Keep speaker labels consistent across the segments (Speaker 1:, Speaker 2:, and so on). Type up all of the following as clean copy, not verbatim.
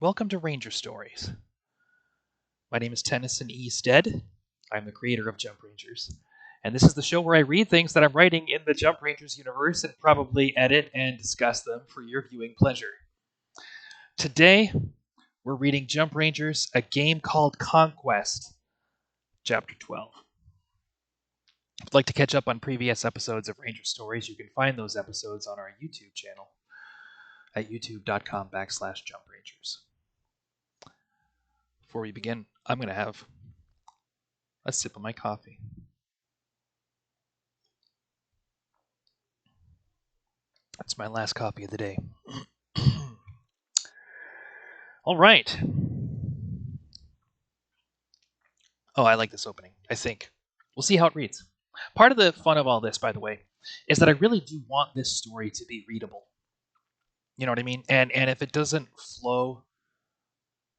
Speaker 1: Welcome to Ranger Stories. My name is Tennyson E. Stead. I'm the creator of Jump Rangers. And this is the show where I read things that I'm writing in the Jump Rangers universe and probably edit and discuss them for your viewing pleasure. Today, we're reading Jump Rangers, A Game Called Conquest, Chapter 12. If you'd like to catch up on previous episodes of Ranger Stories, you can find those episodes on our YouTube channel at youtube.com/jumprangers. Before we begin, I'm going to have a sip of my coffee. That's my last copy of the day. All right. Oh, I like this opening, I think. We'll see how it reads. Part of the fun of all this, by the way, is that I really do want this story to be readable. You know what I mean? And if it doesn't flow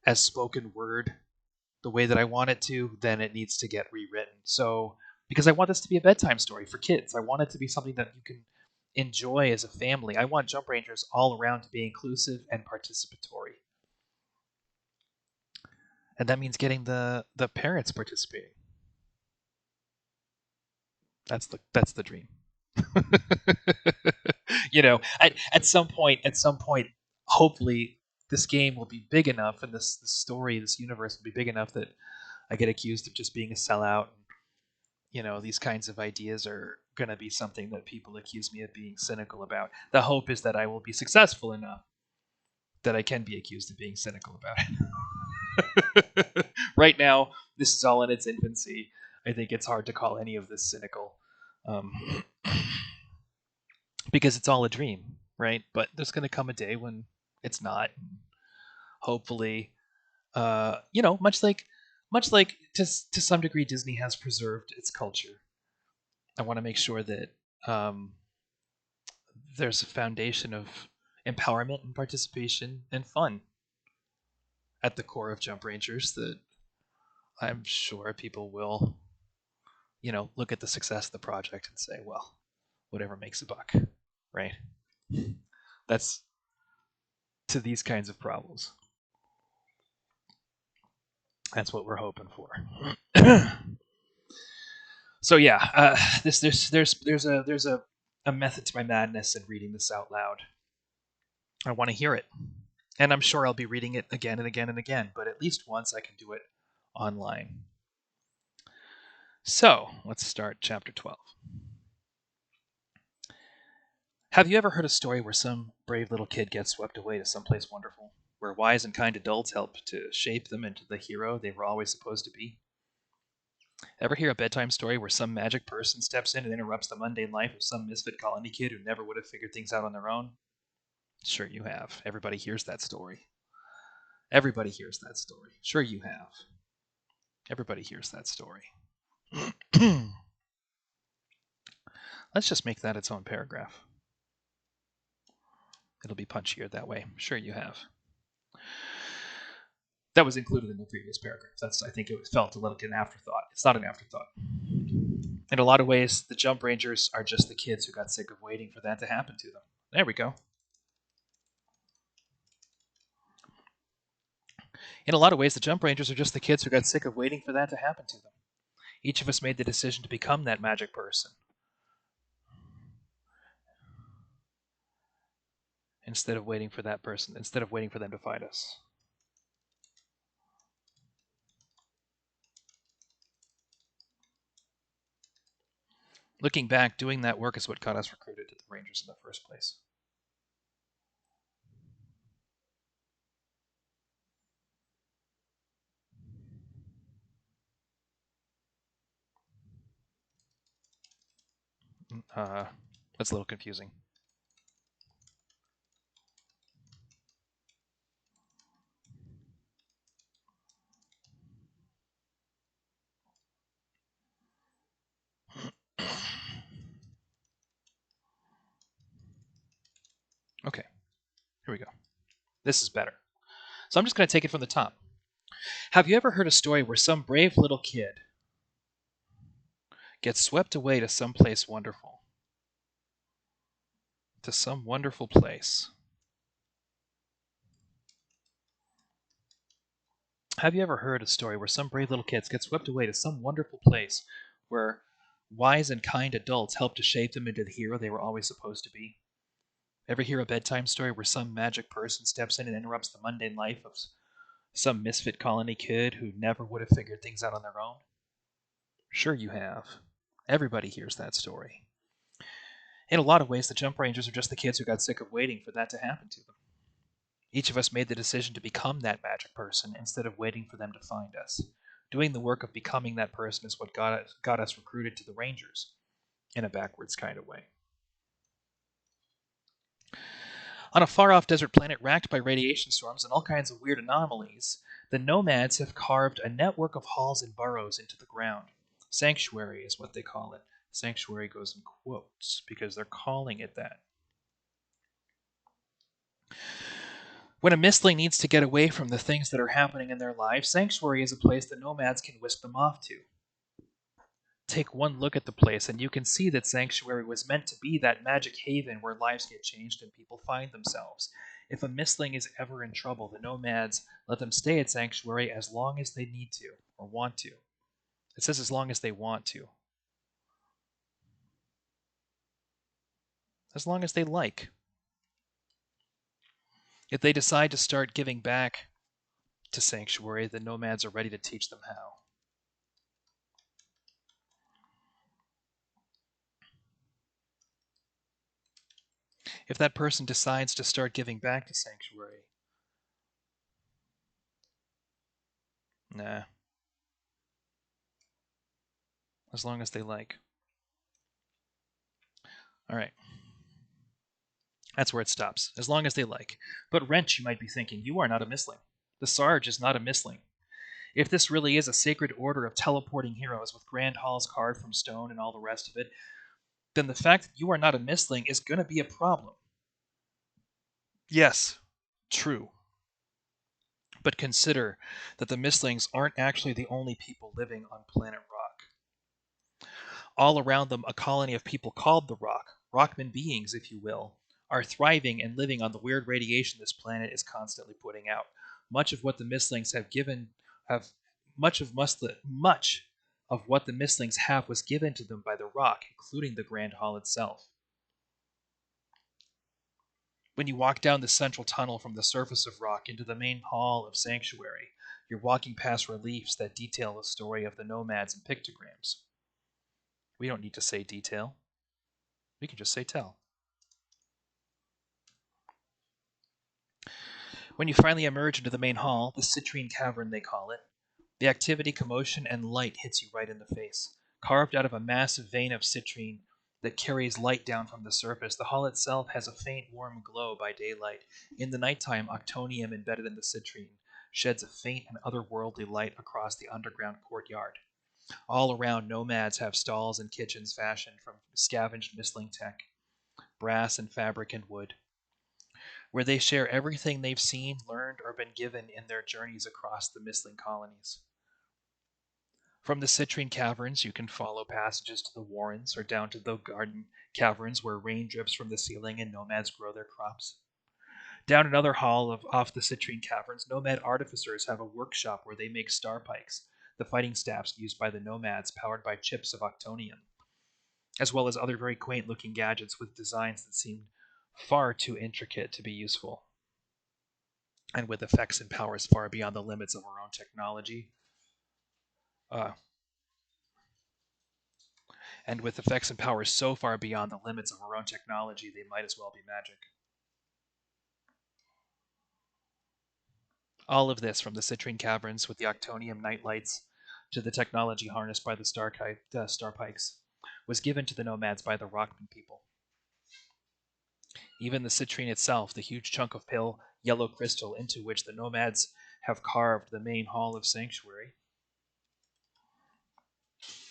Speaker 1: as spoken word the way that I want it to, then it needs to get rewritten. So, because I want this to be a bedtime story for kids, I want it to be something that you can enjoy as a family. I want Jump Rangers all around to be inclusive and participatory. And that means getting the parents participating. That's the dream. You know, at some point, hopefully this game will be big enough, and this story, this universe will be big enough that I get accused of just being a sellout. And, you know, these kinds of ideas are going to be something that people accuse me of being cynical about. The hope is that I will be successful enough that I can be accused of being cynical about it. Right now, this is all in its infancy. I think it's hard to call any of this cynical. Because it's all a dream, right? But there's going to come a day when it's not. Hopefully, much like to some degree, Disney has preserved its culture. I want to make sure that there's a foundation of empowerment and participation and fun at the core of Jump Rangers that I'm sure people will, look at the success of the project and say, well, whatever makes a buck, right? That's to these kinds of problems. That's what we're hoping for. So yeah, there's a method to my madness in reading this out loud. I want to hear it, and I'm sure I'll be reading it again and again and again. But at least once I can do it online. So let's start chapter 12. Have you ever heard a story where some brave little kid gets swept away to someplace wonderful, where wise and kind adults help to shape them into the hero they were always supposed to be? Ever hear a bedtime story where some magic person steps in and interrupts the mundane life of some misfit colony kid who never would have figured things out on their own? Sure you have. Everybody hears that story. Everybody hears that story. Sure you have. Everybody hears that story. Let's just make that its own paragraph. It'll be punchier that way. Sure you have. That was included in the previous paragraph. I think it felt a little like an afterthought. It's not an afterthought. In a lot of ways, the Jump Rangers are just the kids who got sick of waiting for that to happen to them. There we go. In a lot of ways, the Jump Rangers are just the kids who got sick of waiting for that to happen to them. Each of us made the decision to become that magic person. Instead of waiting for them to find us. Looking back, doing that work is what got us recruited to the Rangers in the first place. That's a little confusing. Okay, here we go. This is better. So I'm just going to take it from the top. Have you ever heard a story where some brave little kid gets swept away to someplace wonderful? To some wonderful place. Have you ever heard a story where some brave little kids get swept away to some wonderful place where wise and kind adults help to shape them into the hero they were always supposed to be? Ever hear a bedtime story where some magic person steps in and interrupts the mundane life of some misfit colony kid who never would have figured things out on their own? Sure you have. Everybody hears that story. In a lot of ways, the Jump Rangers are just the kids who got sick of waiting for that to happen to them. Each of us made the decision to become that magic person instead of waiting for them to find us. Doing the work of becoming that person is what got us recruited to the Rangers, in a backwards kind of way. On a far-off desert planet racked by radiation storms and all kinds of weird anomalies, the nomads have carved a network of halls and burrows into the ground. Sanctuary is what they call it. Sanctuary goes in quotes because they're calling it that. When a mistling needs to get away from the things that are happening in their lives, Sanctuary is a place that nomads can whisk them off to. Take one look at the place, and you can see that Sanctuary was meant to be that magic haven where lives get changed and people find themselves. If a mistling is ever in trouble, the nomads let them stay at Sanctuary as long as they need to or want to. It says as long as they want to. As long as they like. If they decide to start giving back to Sanctuary, the nomads are ready to teach them how. If that person decides to start giving back to Sanctuary, nah. As long as they like. Alright. That's where it stops. As long as they like. But Wrench, you might be thinking, you are not a mistling. The Sarge is not a mistling. If this really is a sacred order of teleporting heroes with grand halls carved from stone and all the rest of it, then the fact that you are not a mistling is going to be a problem. Yes, true. But consider that the mistlings aren't actually the only people living on planet Rock. All around them, a colony of people called the Rock, Rockman beings, if you will, are thriving and living on the weird radiation this planet is constantly putting out. Much of what the mistlings have much of what the mistlings have was given to them by the Rock, including the Grand Hall itself. When you walk down the central tunnel from the surface of Rock into the main hall of Sanctuary, you're walking past reliefs that detail the story of the nomads and pictograms. We don't need to say detail. We can just say tell. When you finally emerge into the main hall, the citrine cavern they call it, the activity, commotion, and light hits you right in the face. Carved out of a massive vein of citrine that carries light down from the surface, the hall itself has a faint warm glow by daylight. In the nighttime, octonium embedded in the citrine sheds a faint and otherworldly light across the underground courtyard. All around, nomads have stalls and kitchens fashioned from scavenged mistling tech, brass and fabric and wood, where they share everything they've seen, learned, or been given in their journeys across the mistling colonies. From the citrine caverns, you can follow passages to the warrens or down to the garden caverns where rain drips from the ceiling and nomads grow their crops. Down another hall off the citrine caverns, nomad artificers have a workshop where they make star pikes, the fighting staffs used by the nomads powered by chips of octonium, as well as other very quaint-looking gadgets with designs that seem far too intricate to be useful, and with effects and powers far beyond the limits of our own technology. Uh, and with effects and powers so far beyond the limits of our own technology, they might as well be magic. All of this, from the citrine caverns with the octonium nightlights to the technology harnessed by the star pikes, was given to the nomads by the Rockman people. Even the citrine itself, the huge chunk of pale yellow crystal into which the nomads have carved the main hall of Sanctuary,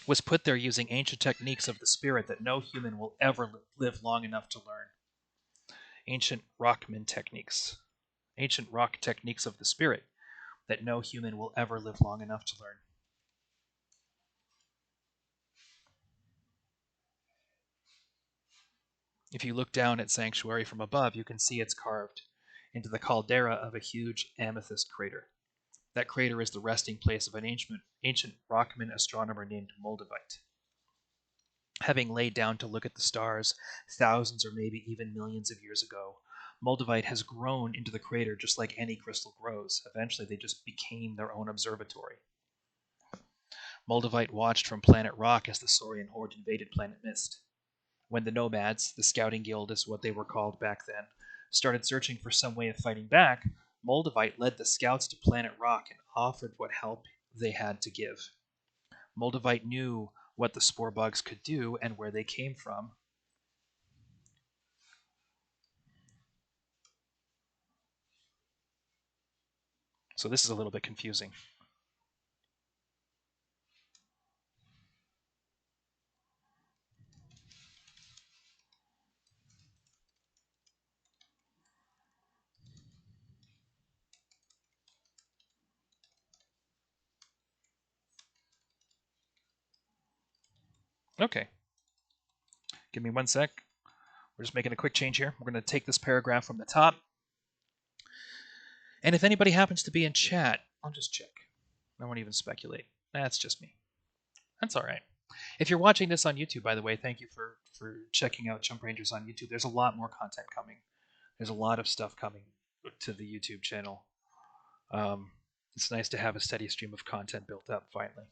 Speaker 1: was put there using ancient techniques of the spirit that no human will ever live long enough to learn. Ancient Rockman techniques. Ancient rock techniques of the spirit that no human will ever live long enough to learn. If you look down at Sanctuary from above, you can see it's carved into the caldera of a huge amethyst crater. That crater is the resting place of an ancient Rockman astronomer named Moldavite. Having laid down to look at the stars thousands or maybe even millions of years ago, Moldavite has grown into the crater just like any crystal grows. Eventually, they just became their own observatory. Moldavite watched from planet Rock as the Saurian horde invaded planet Mist. When the Nomads, the scouting guild is what they were called back then, started searching for some way of fighting back, Moldavite led the scouts to planet Rock and offered what help they had to give. Moldavite knew what the spore bugs could do and where they came from. So this is a little bit confusing. Okay. Give me 1 sec. We're just making a quick change here. We're going to take this paragraph from the top. And if anybody happens to be in chat, I'll just check. I won't even speculate. That's just me. That's all right. If you're watching this on YouTube, by the way, thank you for checking out Jump Rangers on YouTube. There's a lot more content coming. There's a lot of stuff coming to the YouTube channel. It's nice to have a steady stream of content built up, finally.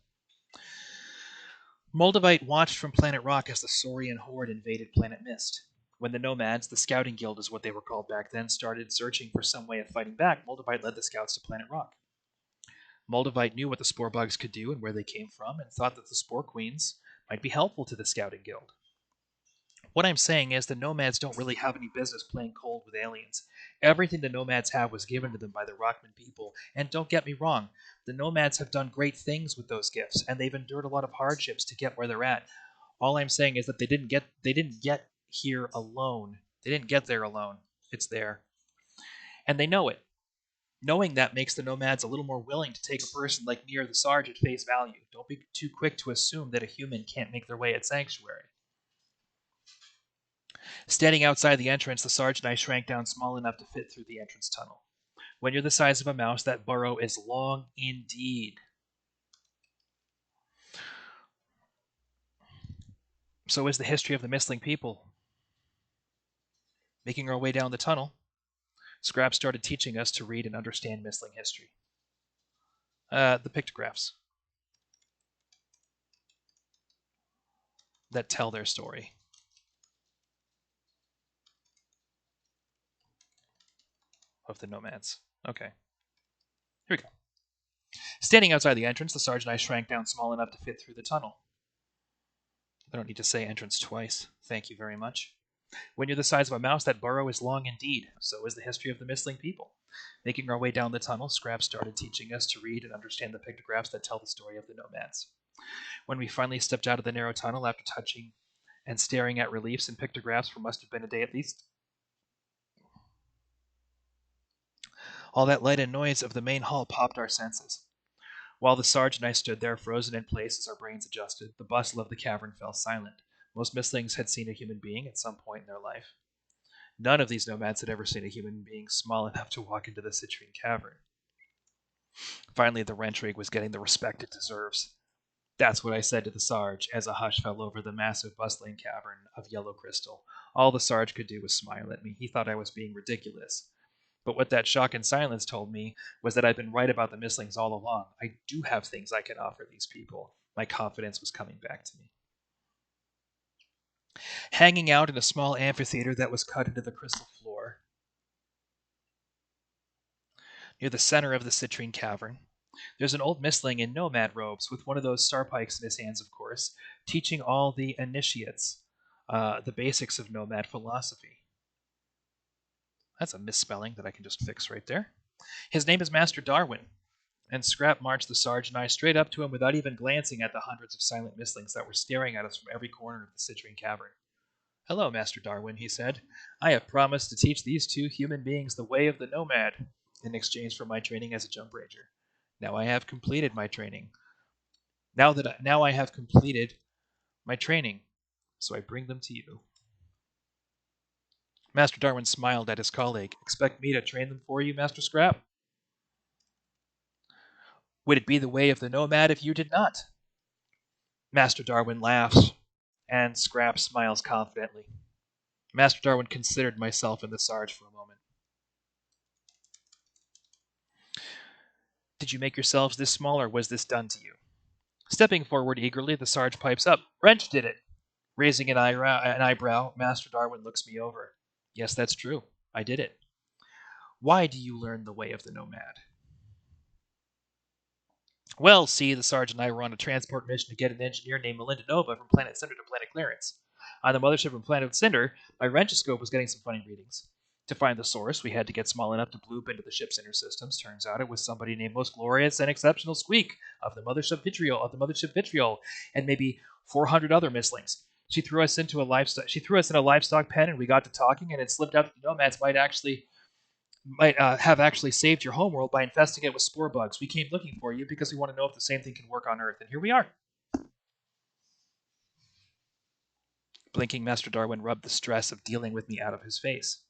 Speaker 1: Moldavite watched from planet Rock as the Saurian horde invaded planet Mist. When the Nomads, the scouting guild is what they were called back then, started searching for some way of fighting back, Moldavite led the scouts to planet Rock. Moldavite knew what the spore bugs could do and where they came from, and thought that the spore queens might be helpful to the scouting guild. What I'm saying is the Nomads don't really have any business playing cold with aliens. Everything the Nomads have was given to them by the Rockman people, and don't get me wrong, the Nomads have done great things with those gifts, and they've endured a lot of hardships to get where they're at. All I'm saying is that they didn't get here alone. They didn't get there alone. It's there. And they know it. Knowing that makes the Nomads a little more willing to take a person like me or the Sarge at face value. Don't be too quick to assume that a human can't make their way at Sanctuary. Standing outside the entrance, the Sarge and I shrank down small enough to fit through the entrance tunnel. When you're the size of a mouse, that burrow is long indeed. So is the history of the Mistling people. Making our way down the tunnel, Scrap started teaching us to read and understand Mistling history. The pictographs that tell their story. Of the Nomads. Okay. Here we go. Standing outside the entrance, the Sarge and I shrank down small enough to fit through the tunnel. I don't need to say entrance twice. Thank you very much. When you're the size of a mouse, that burrow is long indeed. So is the history of the Mistling people. Making our way down the tunnel, Scrap started teaching us to read and understand the pictographs that tell the story of the Nomads. When we finally stepped out of the narrow tunnel after touching and staring at reliefs and pictographs for must have been a day at least, all that light and noise of the main hall popped our senses. While the Sarge and I stood there, frozen in place as our brains adjusted, the bustle of the cavern fell silent. Most Mistlings had seen a human being at some point in their life. None of these Nomads had ever seen a human being small enough to walk into the citrine cavern. Finally, the Rentrig was getting the respect it deserves. That's what I said to the Sarge as a hush fell over the massive, bustling cavern of yellow crystal. All the Sarge could do was smile at me. He thought I was being ridiculous. But what that shock and silence told me was that I'd been right about the Mistlings all along. I do have things I can offer these people. My confidence was coming back to me. Hanging out in a small amphitheater that was cut into the crystal floor, near the center of the citrine cavern, there's an old Mistling in nomad robes with one of those star pikes in his hands, of course, teaching all the initiates the basics of nomad philosophy. That's a misspelling that I can just fix right there. His name is Master Darwin, and Scrap marched the Sarge and I straight up to him without even glancing at the hundreds of silent Mistlings that were staring at us from every corner of the citrine cavern. "Hello, Master Darwin," he said. "I have promised to teach these two human beings the way of the nomad in exchange for my training as a jump ranger. Now I have completed my training. Now I have completed my training, so I bring them to you." Master Darwin smiled at his colleague. "Expect me to train them for you, Master Scrap?" Would it be the way of the nomad if you did not? Master Darwin laughs, and Scrap smiles confidently. Master Darwin considered myself and the Sarge for a moment. Did you make yourselves this small, or was this done to you? Stepping forward eagerly, the Sarge pipes up. Wrench did it. Raising an eyebrow, Master Darwin looks me over. Yes, that's true. I did it. Why do you learn the way of the nomad? Well, see, the Sarge and I were on a transport mission to get an engineer named Melinda Nova from Planet Cinder to Planet Clarence. On the mothership from Planet Cinder, my wrenchoscope was getting some funny readings. To find the source, we had to get small enough to bloop into the ship's inner systems. Turns out it was somebody named Most Glorious and Exceptional Squeak of the Mothership Vitriol, and maybe 400 other mislings. She threw us in a livestock pen, and we got to talking, and it slipped out that the nomads might have actually saved your homeworld by infesting it with spore bugs. We came looking for you because we want to know if the same thing can work on Earth, and here we are. Blinking, Master Darwin rubbed the stress of dealing with me out of his face.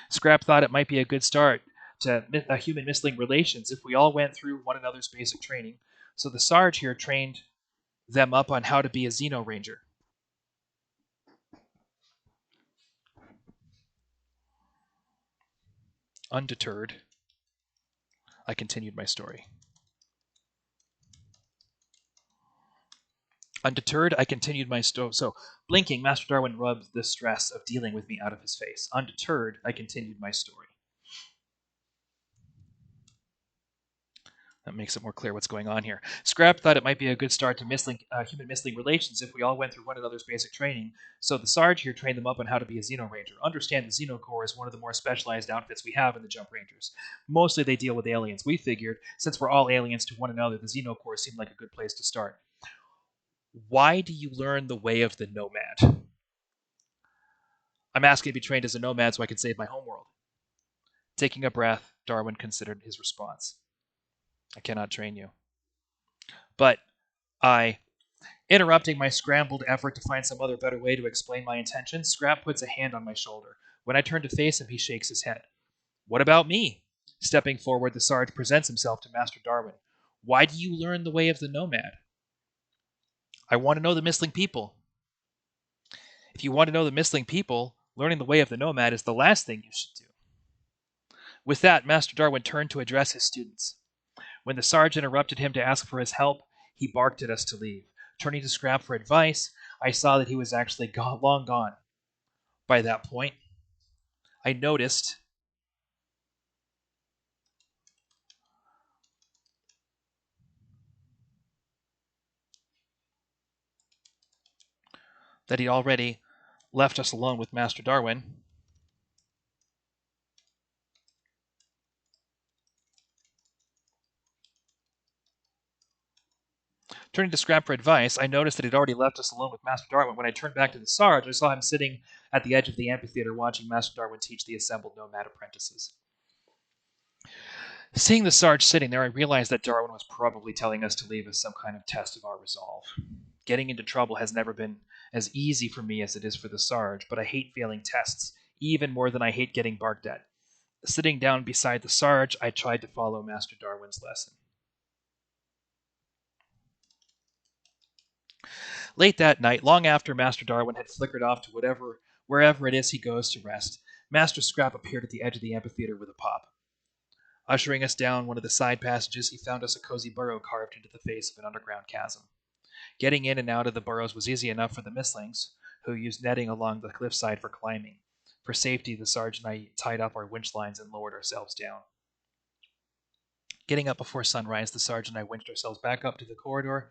Speaker 1: Scrap thought it might be a good start to human misling relations if we all went through one another's basic training, so the Sarge here trained them up on how to be a Xeno Ranger. Undeterred, I continued my story. So, blinking, Master Darwin rubbed the stress of dealing with me out of his face. Undeterred, I continued my story. That makes it more clear what's going on here. Scrap thought it might be a good start to human misling relations if we all went through one another's basic training, so the Sarge here trained them up on how to be a Xeno Ranger. Understand the Xeno Corps is one of the more specialized outfits we have in the Jump Rangers. Mostly they deal with aliens. We figured, since we're all aliens to one another, the Xeno Corps seemed like a good place to start. Why do you learn the way of the nomad? I'm asking to be trained as a nomad so I can save my homeworld. Taking a breath, Darwin considered his response. I cannot train you. But interrupting my scrambled effort to find some other better way to explain my intentions, Scrap puts a hand on my shoulder. When I turn to face him, he shakes his head. What about me? Stepping forward, the Sarge presents himself to Master Darwin. Why do you learn the way of the nomad? I want to know the misling people. If you want to know the misling people, learning the way of the nomad is the last thing you should do. With that, Master Darwin turned to address his students. When the Sarge interrupted him to ask for his help, he barked at us to leave. Turning to Scrap for advice, I saw that he was actually long gone. By that point, I noticed that he'd already left us alone with Master Darwin. Turning to Scrap for advice, I noticed that he'd already left us alone with Master Darwin. When I turned back to the Sarge, I saw him sitting at the edge of the amphitheater watching Master Darwin teach the assembled nomad apprentices. Seeing the Sarge sitting there, I realized that Darwin was probably telling us to leave as some kind of test of our resolve. Getting into trouble has never been as easy for me as it is for the Sarge, but I hate failing tests, even more than I hate getting barked at. Sitting down beside the Sarge, I tried to follow Master Darwin's lesson. Late that night, long after Master Darwin had flickered off to wherever it is he goes to rest, Master Scrap appeared at the edge of the amphitheater with a pop. Ushering us down one of the side passages, he found us a cozy burrow carved into the face of an underground chasm. Getting in and out of the burrows was easy enough for the mislings, who used netting along the cliffside for climbing. For safety, the Sarge and I tied up our winch lines and lowered ourselves down. Getting up before sunrise, the Sarge and I winched ourselves back up to the corridor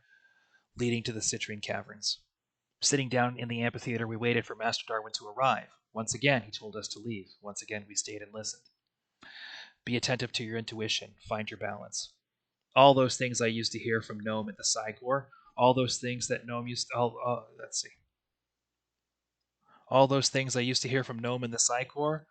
Speaker 1: leading to the citrine caverns. Sitting down in the amphitheater, we waited for Master Darwin to arrive. Once again, he told us to leave. Once again, we stayed and listened. Be attentive to your intuition. Find your balance. All those things I used to hear from Gnome at the Psi Corps. All those things that Gnome used to... All those things I used to hear from Gnome in the Psi Corps,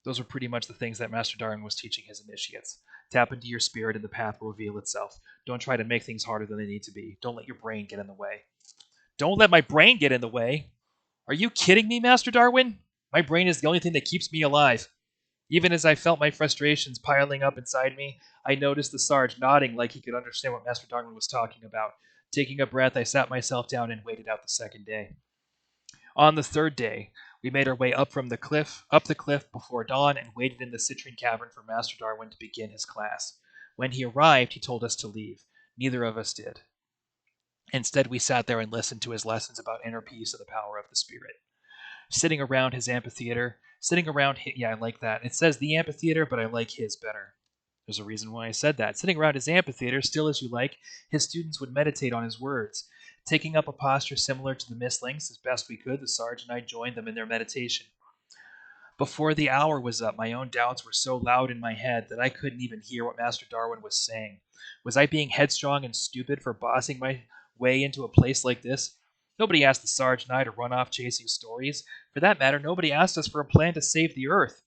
Speaker 1: those were pretty much the things that Master Darwin was teaching his initiates. Tap into your spirit and the path will reveal itself. Don't try to make things harder than they need to be. Don't let your brain get in the way. Don't let my brain get in the way? Are you kidding me, Master Darwin? My brain is the only thing that keeps me alive. Even as I felt my frustrations piling up inside me, I noticed the Sarge nodding like he could understand what Master Darwin was talking about. Taking a breath, I sat myself down and waited out the second day. On the third day, we made our way up the cliff before dawn, and waited in the citrine cavern for Master Darwin to begin his class. When he arrived, he told us to leave. Neither of us did. Instead, we sat there and listened to his lessons about inner peace and the power of the spirit. Sitting around his amphitheater, yeah, I like that. It says the amphitheater, but I like his better. There's a reason why I said that. Sitting around his amphitheater, still as you like, his students would meditate on his words. Taking up a posture similar to the Mistlings, as best we could, the Sarge and I joined them in their meditation. Before the hour was up, my own doubts were so loud in my head that I couldn't even hear what Master Darwin was saying. Was I being headstrong and stupid for bossing my way into a place like this? Nobody asked the Sarge and I to run off chasing stories. For that matter, nobody asked us for a plan to save the Earth.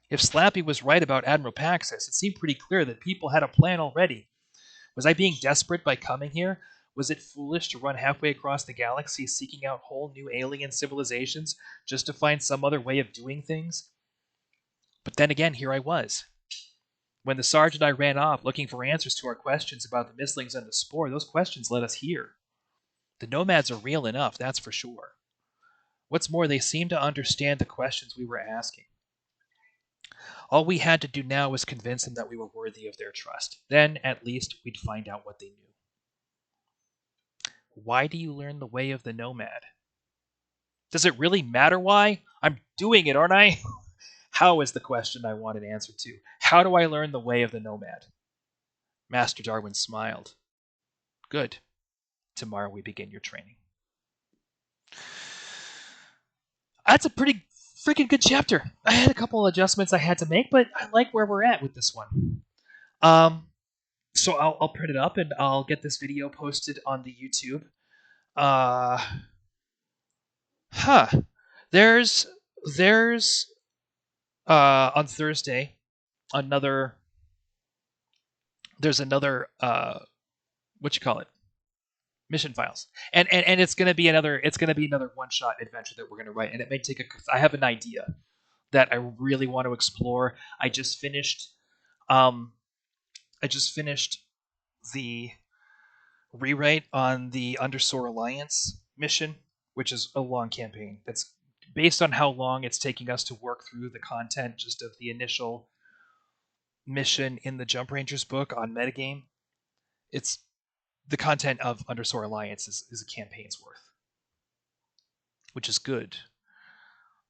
Speaker 1: If Slappy was right about Admiral Paxis, it seemed pretty clear that people had a plan already. Was I being desperate by coming here? Was it foolish to run halfway across the galaxy seeking out whole new alien civilizations just to find some other way of doing things? But then again, here I was. When the Sarge and I ran off looking for answers to our questions about the Mistlings and the Spore, those questions led us here. The Nomads are real enough, that's for sure. What's more, they seem to understand the questions we were asking. All we had to do now was convince them that we were worthy of their trust. Then, at least, we'd find out what they knew. Why do you learn the way of the Nomad? Does it really matter why? I'm doing it, aren't I? How is the question I wanted answered to. How do I learn the way of the Nomad? Master Darwin smiled. Good. Tomorrow we begin your training. That's a pretty freaking good chapter. I had a couple of adjustments I had to make, but I like where we're at with this one. So I'll print it up and I'll get this video posted on the YouTube. There's on Thursday there's another what you call it, mission files, and it's gonna be another one shot adventure that we're gonna write, and it may take I have an idea that I really want to explore. I just finished the rewrite on the Undersore Alliance mission, which is a long campaign. That's based on how long it's taking us to work through the content just of the initial mission in the Jump Rangers book on metagame. It's the content of Undersore Alliance is a campaign's worth, which is good.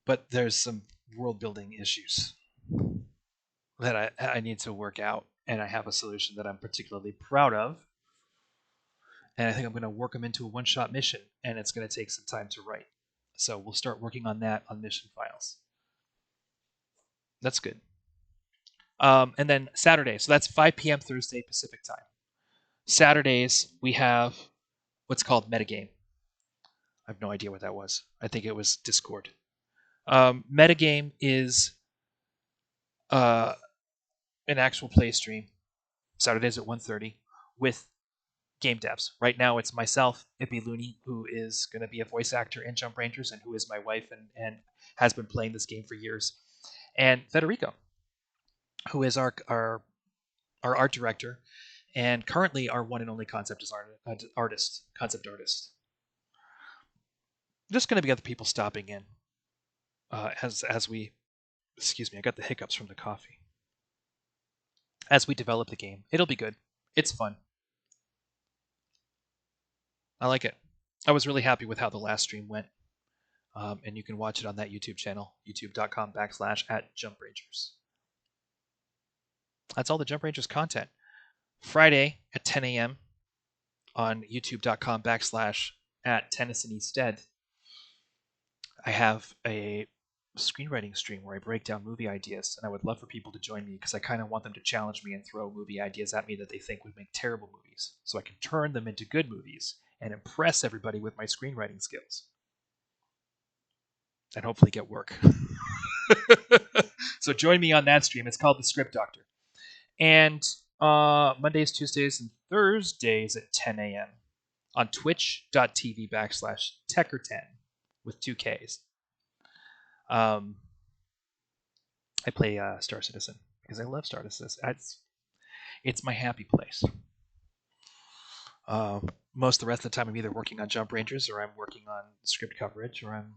Speaker 1: But there's some world building issues that I need to work out, and I have a solution that I'm particularly proud of. And I think I'm going to work them into a one-shot mission, and it's going to take some time to write. So we'll start working on that on mission files. That's good. And then Saturday, so that's 5 p.m. Thursday Pacific time. Saturdays, we have what's called metagame. I have no idea what that was. I think it was Discord. Metagame is an actual play stream, Saturdays at 1:30, with game devs. Right now, it's myself, Ippy Looney, who is going to be a voice actor in Jump Rangers, and who is my wife and has been playing this game for years, and Federico, who is our art director, and currently our one and only concept artist. Just going to be other people stopping in as we, excuse me, I got the hiccups from the coffee. As we develop the game, it'll be good. It's fun. I like it. I was really happy with how the last stream went. And you can watch it on that YouTube channel, youtube.com/@JumpRangers. That's all the Jump Rangers content. Friday at 10 a.m. on youtube.com/@Tennyson E Stead. I have a screenwriting stream where I break down movie ideas, and I would love for people to join me because I kind of want them to challenge me and throw movie ideas at me that they think would make terrible movies, so I can turn them into good movies and impress everybody with my screenwriting skills. And hopefully get work. So join me on that stream. It's called The Script Doctor. And Mondays, Tuesdays, and Thursdays at 10 a.m. on twitch.tv/Tecker10 with 2 Ks. I play Star Citizen because I love Star Citizen. It's my happy place. Most of the rest of the time, I'm either working on Jump Rangers or I'm working on script coverage or I'm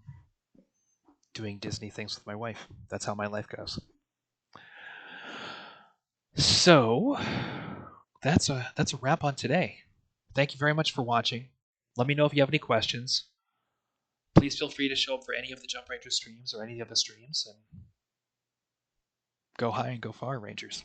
Speaker 1: doing Disney things with my wife. That's how my life goes. So that's a wrap on today. Thank you very much for watching. Let me know if you have any questions. Please feel free to show up for any of the Jump Ranger streams or any of the streams, and go high and go far, Rangers.